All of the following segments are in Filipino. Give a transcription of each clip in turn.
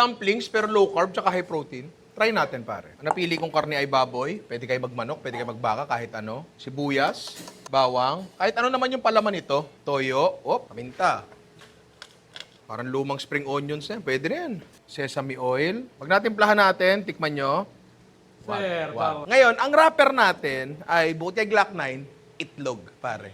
dumplings pero low carb tsaka high protein. Try natin, pare. Ang napili kong karne ay baboy. Pwede kayo magmanok, pwede kayo magbaka, kahit ano. Sibuyas, bawang. Kahit ano naman yung palaman nito. Toyo, paminta. Parang lumang spring onions yan. Pwede rin. Sesame oil. Pag natimplahan natin, tikman nyo. Sir, bawal. Ngayon, ang wrapper natin ay bukod kay Glock 9, itlog, pare.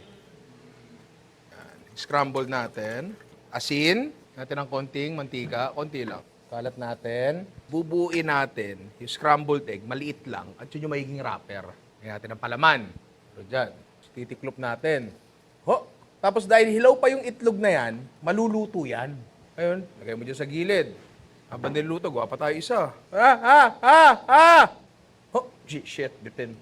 Yan. Scramble natin. Asin. Natin ng konting mantika. Konti lang. Kalat natin. Bubuuin natin yung scrambled egg. Maliit lang. At yun yung magiging wrapper. Ngayon natin ang palaman. So, dyan. Titiklop natin. Tapos dahil hilaw pa yung itlog na yan, maluluto yan. Ayun, lagay mo dyan sa gilid. Habang niluto, gawa pa tayo isa. Shit, bitin.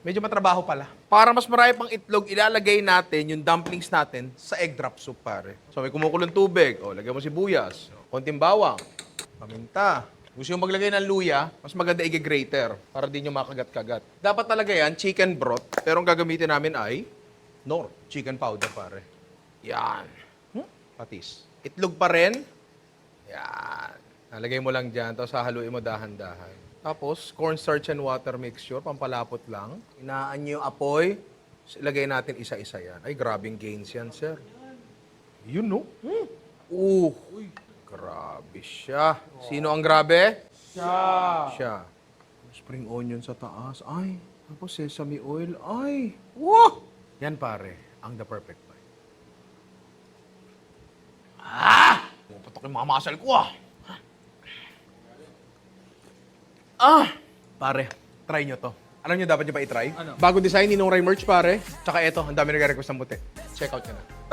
Medyo matrabaho pala. Para mas marami pang itlog, ilalagay natin yung dumplings natin sa egg drop soup, pare. So, may kumukulong tubig. Lagay mo sibuyas. Konting bawang. Paminta. Gusto yung maglagay ng luya, mas maganda i-grater para di nyo makagat-kagat. Dapat talaga yan, chicken broth. Pero ang gagamitin namin ay Knorr. Chicken powder, pare. Yan. Patis. Itlog pa rin. Yan. Nalagay mo lang dyan, tapos hahaluin mo dahan-dahan. Tapos, cornstarch and water mixture, pampalapot lang. Inaan nyo yung apoy. Ilagay natin isa-isa yan. Ay, grabing gains yan, sir. Yun, no? Uy, grabe siya. Sino ang grabe? Siya. Spring onion sa taas. Ay, tapos sesame oil. Ay, wow! Yan, pare, ang the perfect bite. Puputok yung mga muscle ko, Pare, try nyo to. Alam nyo dapat nyo pa i-try? Ano? Bagong design, Ninong Ray merch, pare. Tsaka eto, ang dami nag-request ng buti. Check out nyo na.